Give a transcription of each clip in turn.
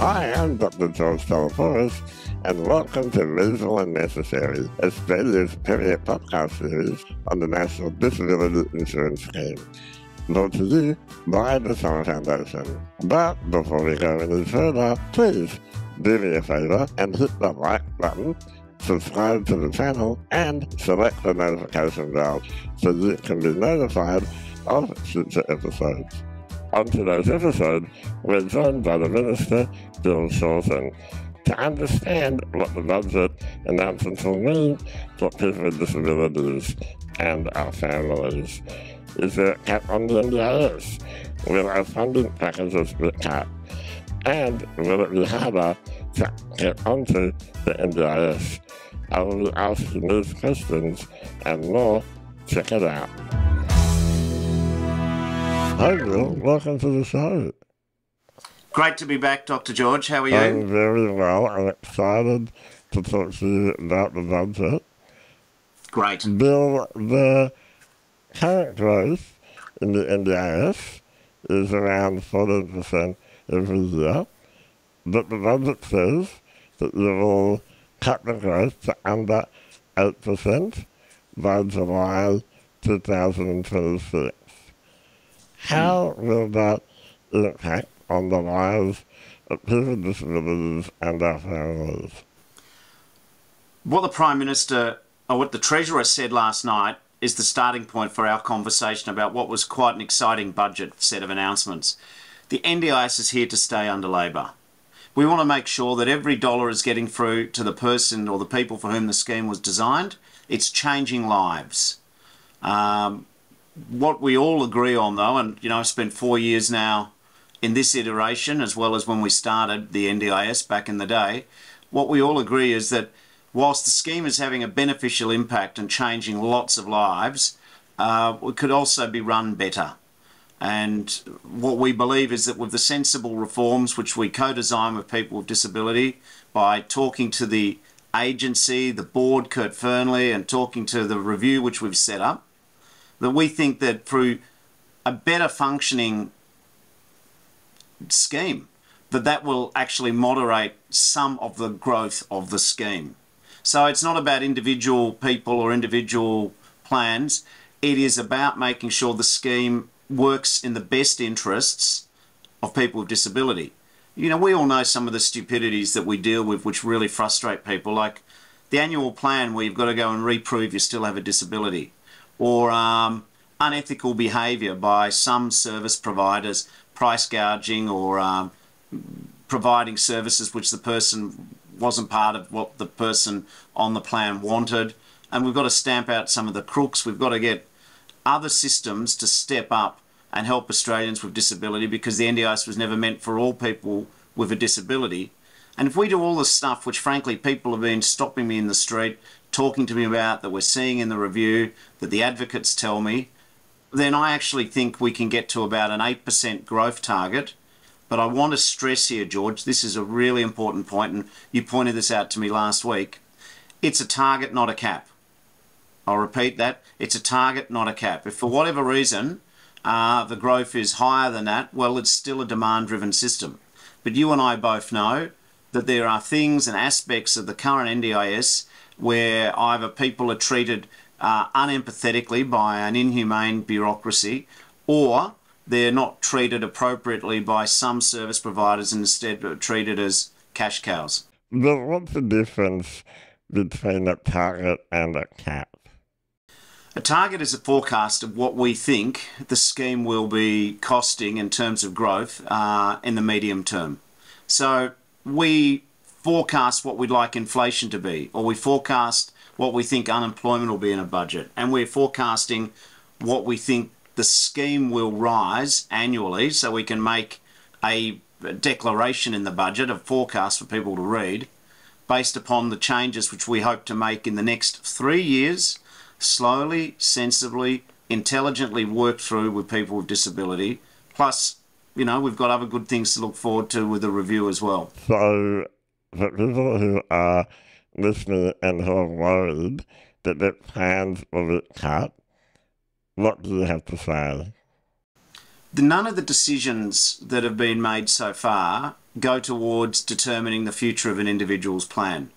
I am Dr. George Talopoulos, and welcome to Reasonable and Necessary, Australia's premier podcast series on the National Disability Insurance Scheme, brought to you by the Summer Foundation. But before we go any further, please do me a favour and hit the like button, subscribe to the channel, and select the notification bell so you can be notified of future episodes. On today's episode, we're joined by the Minister Bill Shorten to understand what the budget announcements will mean for people with disabilities and our families. Is there a cap on the NDIS? Will our funding packages be cut? And will it be harder to get onto the NDIS? I will be asking these questions and more. Check it out. Hi Bill, welcome to the show. Great to be back, Dr. George. How are you? I'm very well. I'm excited to talk to you about the budget. Great. Bill, the current growth in the NDIS is around 14% every year, but the budget says that you will cut the growth to under 8% by July 2026. How will that impact on the lives of people with disabilities and our families? What the Prime Minister, or what the Treasurer said last night, is the starting point for our conversation about what was quite an exciting budget set of announcements. The NDIS is here to stay under Labor. We want to make sure that every dollar is getting through to the person or the people for whom the scheme was designed. It's changing lives. What we all agree on, though, and I've spent 4 years now in this iteration, as well as when we started the NDIS back in the day, what we all agree is that whilst the scheme is having a beneficial impact and changing lots of lives, it could also be run better. And what we believe is that with the sensible reforms which we co-design with people with disability, by talking to the agency, the board, Kurt Fernley, and talking to the review which we've set up, that we think that through a better functioning scheme, that will actually moderate some of the growth of the scheme. So it's not about individual people or individual plans. It is about making sure the scheme works in the best interests of people with disability. We all know some of the stupidities that we deal with which really frustrate people, like the annual plan where you've got to go and reprove you still have a disability, or unethical behaviour by some service providers, price gouging, or providing services which the person wasn't part of what the person on the plan wanted. And we've got to stamp out some of the crooks. We've got to get other systems to step up and help Australians with disability, because the NDIS was never meant for all people with a disability. And if we do all the stuff which frankly people have been stopping me in the street, talking to me about, that we're seeing in the review, that the advocates tell me, then I actually think we can get to about an 8% growth target. But I want to stress here, George, this is a really important point, and you pointed this out to me last week. It's a target, not a cap. I'll repeat that. It's a target, not a cap. If for whatever reason the growth is higher than that, well, it's still a demand-driven system. But you and I both know that there are things and aspects of the current NDIS where either people are treated unempathetically by an inhumane bureaucracy, or they're not treated appropriately by some service providers and instead are treated as cash cows. But what's the difference between a target and a cap? A target is a forecast of what we think the scheme will be costing in terms of growth in the medium term. So we forecast what we'd like inflation to be, or we forecast what we think unemployment will be in a budget, and we're forecasting what we think the scheme will rise annually, so we can make a declaration in the budget, a forecast for people to read, based upon the changes which we hope to make in the next 3 years, slowly, sensibly, intelligently work through with people with disability. Plus, we've got other good things to look forward to with the review as well. So, for people who are listening and who are worried that their plans will be cut, what do you have to say? None of the decisions that have been made so far go towards determining the future of an individual's plan.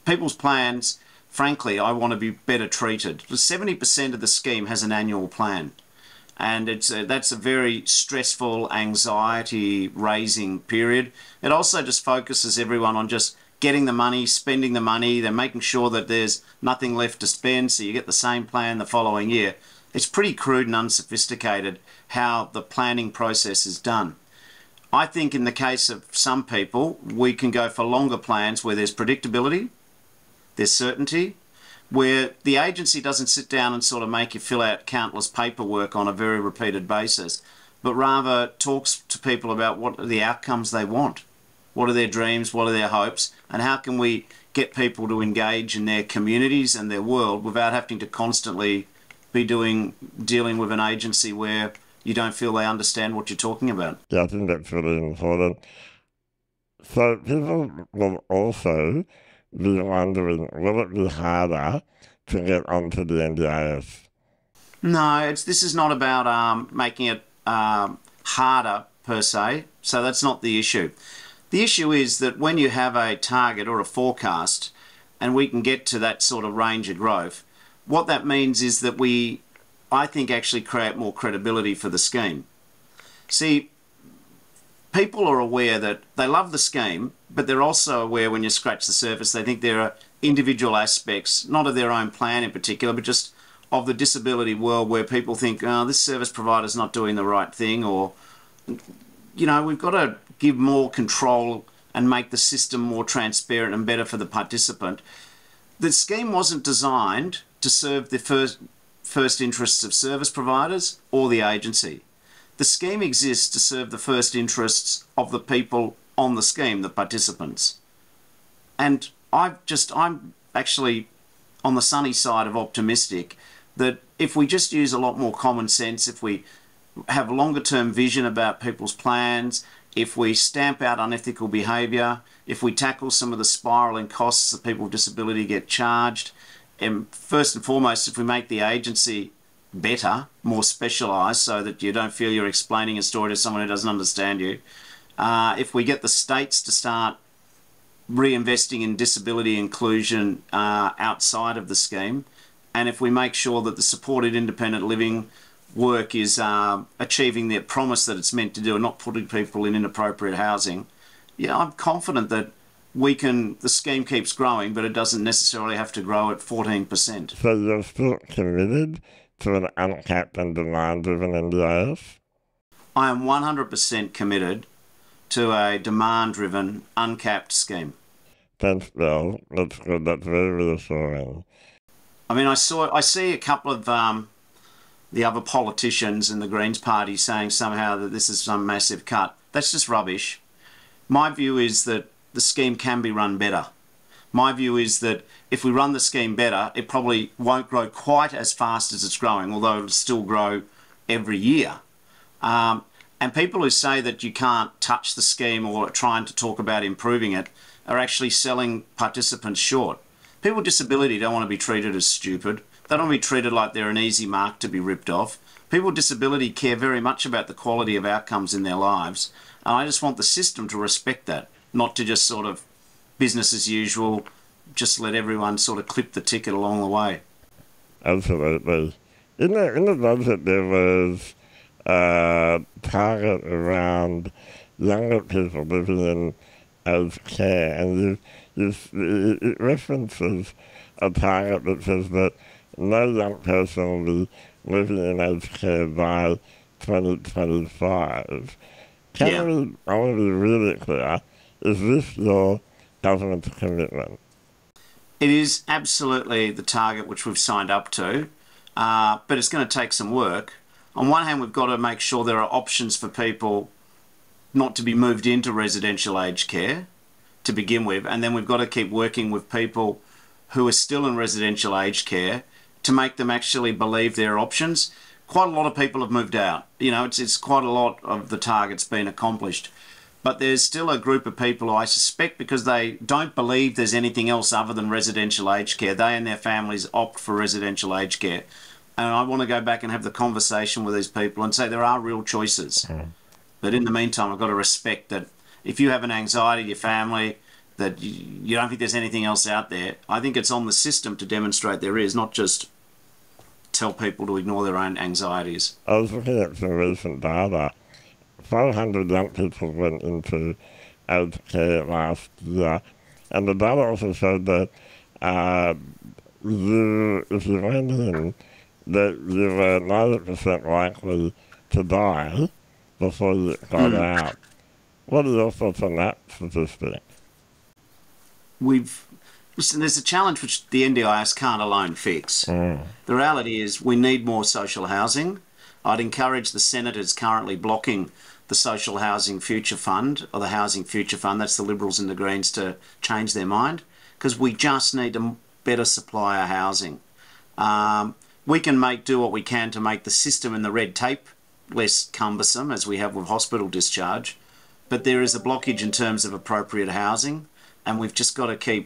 People's plans, frankly, I want to be better treated. 70% of the scheme has an annual plan. And that's a very stressful, anxiety-raising period. It also just focuses everyone on just getting the money, spending the money, then making sure that there's nothing left to spend, so you get the same plan the following year. It's pretty crude and unsophisticated how the planning process is done. I think in the case of some people, we can go for longer plans where there's predictability, there's certainty, where the agency doesn't sit down and sort of make you fill out countless paperwork on a very repeated basis, but rather talks to people about what are the outcomes they want, what are their dreams, what are their hopes, and how can we get people to engage in their communities and their world without having to constantly be dealing with an agency where you don't feel they understand what you're talking about. Yeah, I think that's really important. So people will also be wondering, will it be harder to get onto the NDIS? No, this is not about making it harder per se, so that's not the issue. The issue is that when you have a target or a forecast and we can get to that sort of range of growth, what that means is that we, I think, actually create more credibility for the scheme. See, people are aware that they love the scheme, but they're also aware when you scratch the surface, they think there are individual aspects, not of their own plan in particular, but just of the disability world where people think, oh, this service provider's not doing the right thing, or, you know, we've got to give more control and make the system more transparent and better for the participant. The scheme wasn't designed to serve the first interests of service providers or the agency. The scheme exists to serve the first interests of the people on the scheme, the participants. And I'm actually on the sunny side of optimistic that if we just use a lot more common sense, if we have longer term vision about people's plans, if we stamp out unethical behaviour, if we tackle some of the spiralling costs that people with disability get charged, and first and foremost, if we make the agency better, more specialised, so that you don't feel you're explaining a story to someone who doesn't understand you, if we get the states to start reinvesting in disability inclusion outside of the scheme, and if we make sure that the supported independent living work is achieving the promise that it's meant to do and not putting people in inappropriate housing, yeah, I'm confident that the scheme keeps growing, but it doesn't necessarily have to grow at 14%. So you're still committed to an uncapped and demand-driven NDIS? I am 100% committed to a demand-driven, uncapped scheme. Thanks, Bill. That's good. That's very reassuring. I mean, I see a couple of the other politicians in the Greens party saying somehow that this is some massive cut. That's just rubbish. My view is that the scheme can be run better. My view is that if we run the scheme better, it probably won't grow quite as fast as it's growing, although it'll still grow every year. And people who say that you can't touch the scheme or trying to talk about improving it are actually selling participants short. People with disability don't want to be treated as stupid. They don't want to be treated like they're an easy mark to be ripped off. People with disability care very much about the quality of outcomes in their lives. And I just want the system to respect that, not to just sort of business as usual, just let everyone sort of clip the ticket along the way. Absolutely. In the budget, there was a target around younger people living in aged care, and it references a target that says that no young person will be living in aged care by 2025. I want to be really clear, is this your government's commitment? It is absolutely the target which we've signed up to, but it's going to take some work. On one hand, we've got to make sure there are options for people not to be moved into residential aged care to begin with, and then we've got to keep working with people who are still in residential aged care to make them actually believe their options. Quite a lot of people have moved out. You know, it's quite a lot of the target's been accomplished. But there's still a group of people who I suspect, because they don't believe there's anything else other than residential aged care, they and their families opt for residential aged care. And I want to go back and have the conversation with these people and say there are real choices. But in the meantime, I've got to respect that if you have an anxiety in your family that you don't think there's anything else out there, I think it's on the system to demonstrate there is, not just tell people to ignore their own anxieties. I was looking at some recent data. 500 young people went into aged care last year, and the data also showed that if you went in, that you were 90% likely to die before you got out. What are your thoughts on that statistic? Listen, there's a challenge which the NDIS can't alone fix. The reality is we need more social housing. I'd encourage the senators currently blocking the Social Housing Future Fund, or the Housing Future Fund, that's the Liberals and the Greens, to change their mind, because we just need a better supply of housing. We can do what we can to make the system and the red tape less cumbersome, as we have with hospital discharge, but there is a blockage in terms of appropriate housing, and we've just got to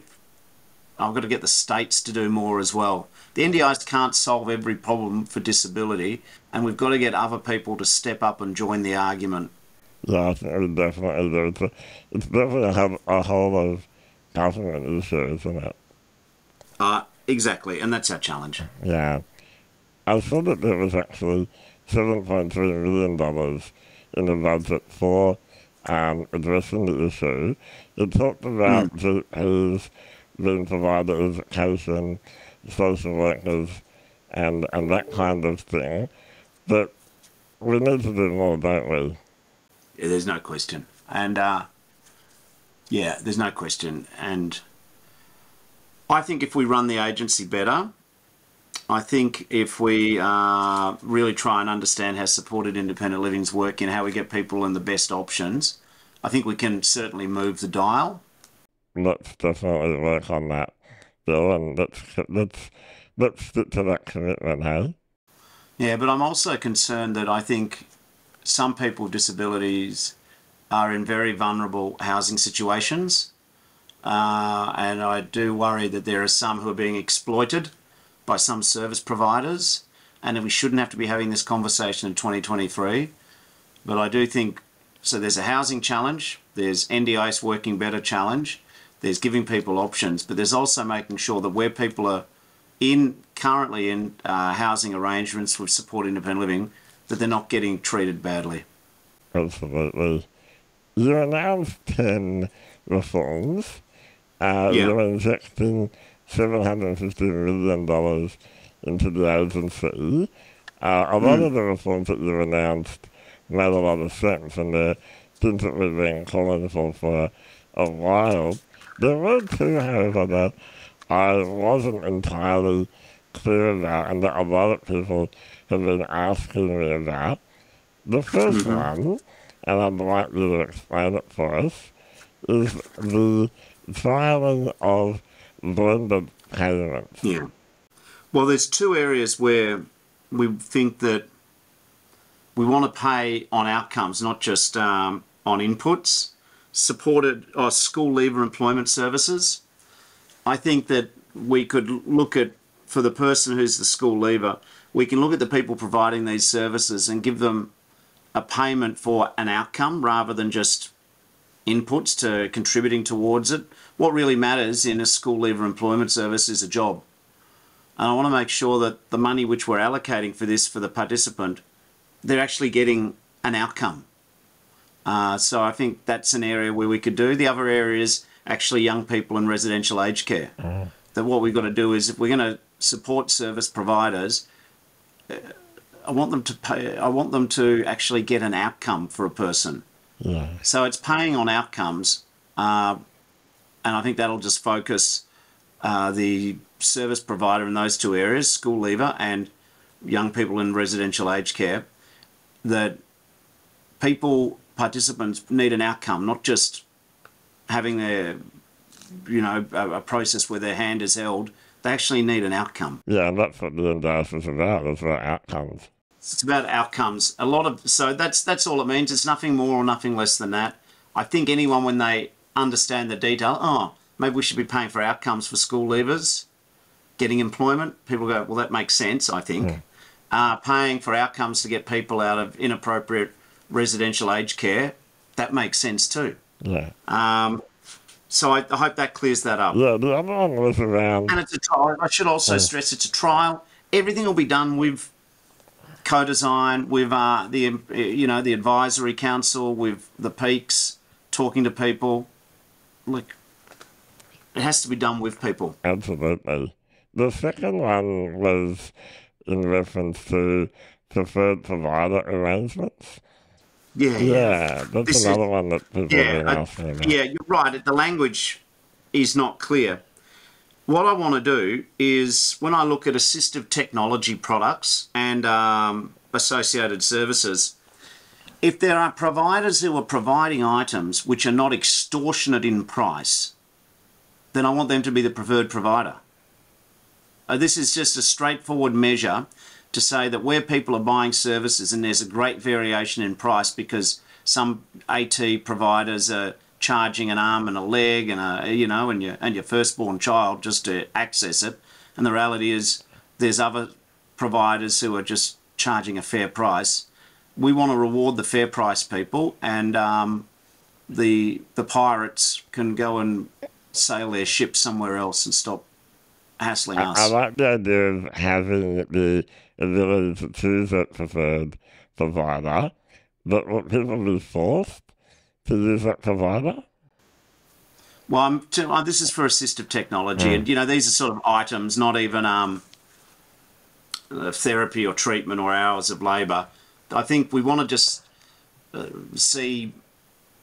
I've got to get the states to do more as well. The NDIS can't solve every problem for disability, and we've got to get other people to step up and join the argument. Yeah, I think we definitely do. It's definitely a whole of government issue, isn't it? Exactly, and that's our challenge. Yeah. I saw that there was actually $7.3 million in the budget for addressing the issue. It talked about who's been provided education, social workers, and that kind of thing. But we need to do more, don't we? Yeah, there's no question. And, there's no question. And I think if we run the agency better, I think if we really try and understand how supported independent living's work and how we get people in the best options, I think we can certainly move the dial. Let's definitely work on that, Bill, and let's stick to that commitment, hey? Yeah, but I'm also concerned that I think some people with disabilities are in very vulnerable housing situations, and I do worry that there are some who are being exploited by some service providers, and we shouldn't have to be having this conversation in 2023. But I do think, so there's a housing challenge, there's NDIS working better challenge, there's giving people options, but there's also making sure that where people are currently in housing arrangements with support independent living, that they're not getting treated badly. Absolutely. You announced 10 reforms. You're injecting $750 million into the agency. A lot of the reforms that you announced made a lot of sense, and they're things that we've been calling for a while. There were two, however, that I wasn't entirely clear about, and that a lot of people have been asking me about. The first one, and I'd like you to explain it for us, is the trialing of blended payments. Yeah. Well, there's two areas where we think that we want to pay on outcomes, not just on inputs. Supported school leaver employment services. I think that we could look at, for the person who's the school leaver, we can look at the people providing these services and give them a payment for an outcome rather than just inputs to contributing towards it. What really matters in a school leaver employment service is a job. And I want to make sure that the money which we're allocating for this for the participant, they're actually getting an outcome. So I think that's an area where we could do. The other area is actually young people in residential aged care. That what we've got to do is, if we're going to support service providers, I want them to actually get an outcome for a person. Yeah. So it's paying on outcomes, and I think that'll just focus the service provider in those two areas, school leaver and young people in residential aged care, that participants need an outcome, not just having a process where their hand is held. They actually need an outcome. Yeah, and that's what the NDIS is about. It's about outcomes. It's about outcomes. So that's all it means. It's nothing more or nothing less than that. I think anyone, when they understand the detail, maybe we should be paying for outcomes for school leavers getting employment. People go, well, that makes sense, I think. Paying for outcomes to get people out of inappropriate residential aged care, that makes sense too. Yeah. So I hope that clears that up. Yeah, the other one was around. And it's a trial. I should also stress it's a trial. Everything will be done with co-design, with the advisory council, with the peaks, talking to people. Look, it has to be done with people. Absolutely. The second one was in reference to preferred provider arrangements. Yeah. Yeah, that's This is another one that people have been asking about. yeah. You're right. The language is not clear. What I want to do is when I look at assistive technology products and associated services, if there are providers who are providing items which are not extortionate in price, then I want them to be the preferred provider. This is just a straightforward measure to say that where people are buying services and there's a great variation in price because some AT providers are charging an arm and a leg and and your firstborn child just to access it, and the reality is there's other providers who are just charging a fair price. We want to reward the fair price people, and the pirates can go and sail their ship somewhere else and stop hassling us. I like the idea of having the ability to choose a preferred provider, but will people be forced to use that provider? Well, this is for assistive technology, and these are sort of items, not even therapy or treatment or hours of labour. I think we want to just see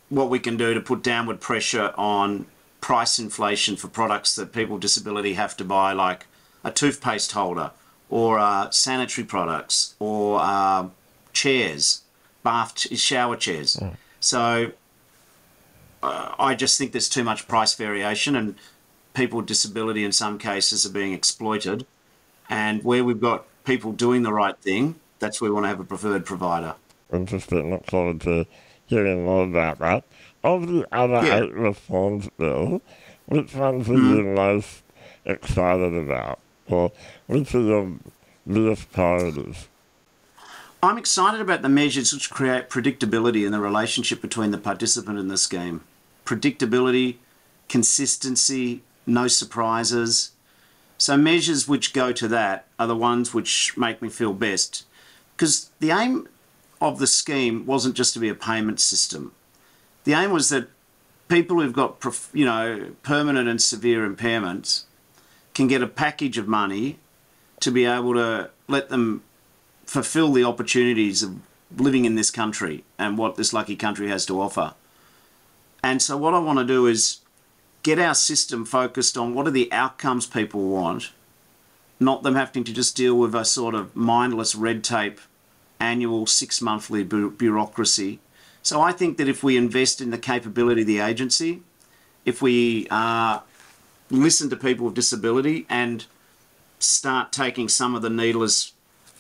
what we can do to put downward pressure on price inflation for products that people with disability have to buy, like a toothpaste holder or sanitary products or chairs, shower chairs. So I just think there's too much price variation, and people with disability in some cases are being exploited. And where we've got people doing the right thing, that's where we want to have a preferred provider. Interesting. Look forward to hearing more about that. Of the other 8 reforms bill, which ones are you most excited about? Or which are your biggest priorities? I'm excited about the measures which create predictability in the relationship between the participant and the scheme. Predictability, consistency, no surprises. So measures which go to that are the ones which make me feel best. Because the aim of the scheme wasn't just to be a payment system. The aim was that people who've got permanent and severe impairments can get a package of money to be able to let them fulfill the opportunities of living in this country and what this lucky country has to offer. And so what I want to do is get our system focused on what are the outcomes people want, not them having to just deal with a sort of mindless red tape, annual 6-monthly bureaucracy. So I think that if we invest in the capability of the agency, if we listen to people with disability and start taking some of the needless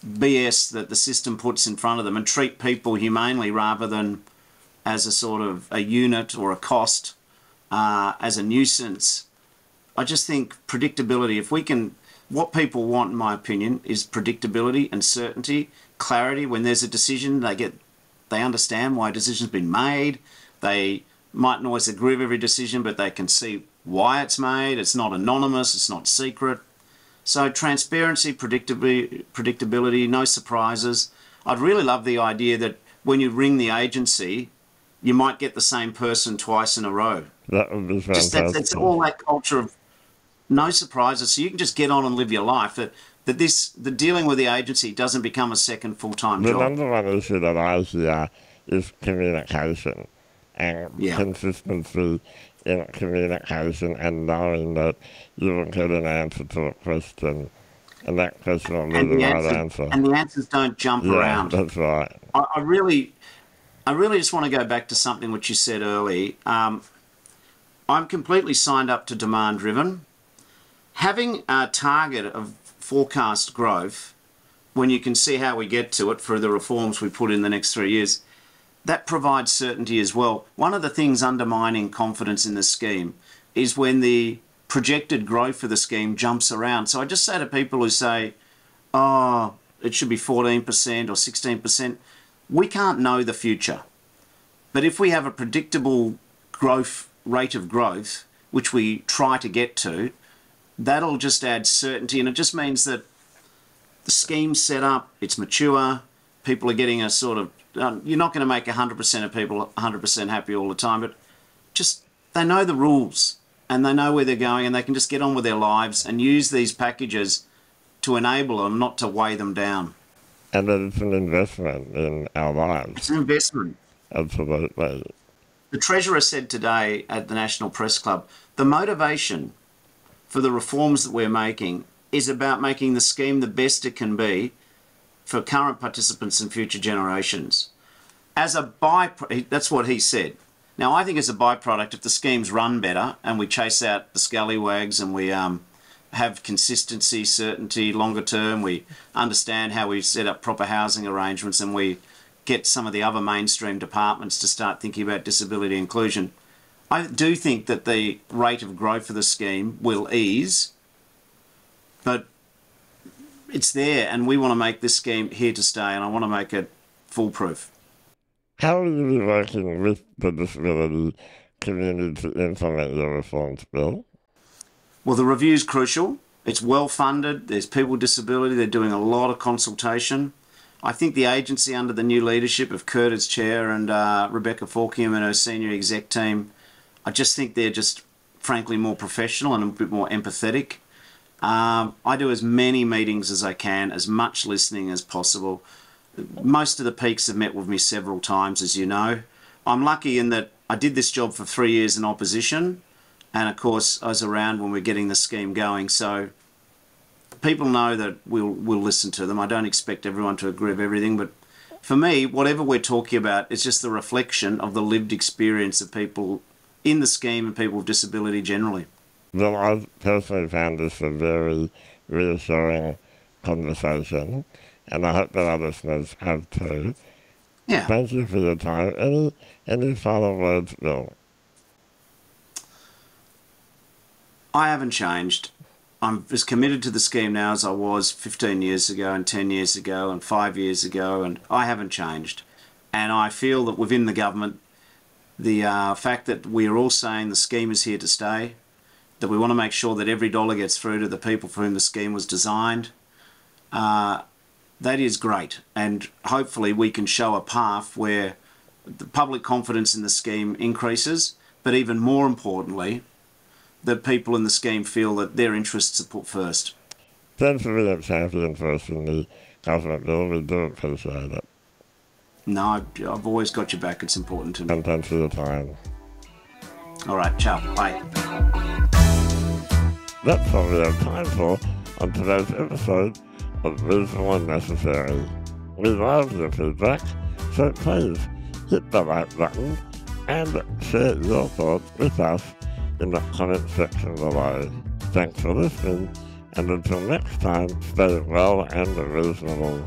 BS that the system puts in front of them and treat people humanely rather than as a sort of a unit or a cost, as a nuisance. I just think predictability, if we can, what people want, in my opinion, is predictability and certainty, clarity. When there's a decision, they understand why a decision's been made. They mightn't always agree with every decision, but they can see why it's made. It's not anonymous, it's not secret. So transparency, predictability, no surprises. I'd really love the idea that when you ring the agency, you might get the same person twice in a row. That would be fantastic. That's all that culture of no surprises. So you can just get on and live your life. The dealing with the agency doesn't become a second full-time job. The number one issue that I hear is communication and consistency in communication and knowing that you will get an answer to a question and that question will be the right answer. And the answers don't jump around. That's right. I really just want to go back to something which you said early. I'm completely signed up to demand-driven. Having a target of forecast growth, when you can see how we get to it for the reforms we put in the next 3 years, that provides certainty as well. One of the things undermining confidence in the scheme is when the projected growth for the scheme jumps around. So I just say to people who say, oh, it should be 14% or 16%, we can't know the future. But if we have a predictable rate of growth, which we try to get to, that'll just add certainty, and it just means that the scheme's set up, it's mature, people are getting a sort of, you're not going to make 100% of people 100% happy all the time, but just they know the rules and they know where they're going and they can just get on with their lives and use these packages to enable them, not to weigh them down. And that it's an investment in our lives. It's an investment. Absolutely. The Treasurer said today at the National Press Club, the motivation for the reforms that we're making is about making the scheme the best it can be for current participants and future generations. As a that's what he said. Now, I think as a byproduct, if the schemes run better and we chase out the scallywags and we have consistency, certainty, longer term, we understand how we set up proper housing arrangements and we get some of the other mainstream departments to start thinking about disability inclusion, I do think that the rate of growth for the scheme will ease, but it's there and we want to make this scheme here to stay and I want to make it foolproof. How will you be working with the disability community to implement your reforms bill? Well, the review's crucial. It's well funded. There's people with disability. They're doing a lot of consultation. I think the agency under the new leadership of Kurt as chair and Rebecca Forkium and her senior exec team, I just think they're just frankly more professional and a bit more empathetic. I do as many meetings as I can, as much listening as possible. Most of the peaks have met with me several times, as you know. I'm lucky in that I did this job for 3 years in opposition, and of course I was around when we're getting the scheme going, so people know that we'll listen to them. I don't expect everyone to agree with everything, but for me, whatever we're talking about is just the reflection of the lived experience of people in the scheme and people with disability generally. Well, I've personally found this a very reassuring conversation, and I hope that our listeners have too. Yeah. Thank you for your time. Any final words, Bill? I haven't changed. I'm as committed to the scheme now as I was 15 years ago and 10 years ago and 5 years ago, and I haven't changed. And I feel that within the government, the fact that we are all saying the scheme is here to stay, that we want to make sure that every dollar gets through to the people for whom the scheme was designed, that is great. And hopefully we can show a path where the public confidence in the scheme increases, but even more importantly, that people in the scheme feel that their interests are put first. Thanks for being a champion for us in the government, Bill. We do appreciate it. No, I've always got your back. It's important to me. And thanks for your time. All right, ciao. Bye. That's all we have time for on today's episode of Reasonable and Necessary. We love your feedback, so please hit the like button and share your thoughts with us in the comment section below. Thanks for listening, and until next time, stay well and reasonable.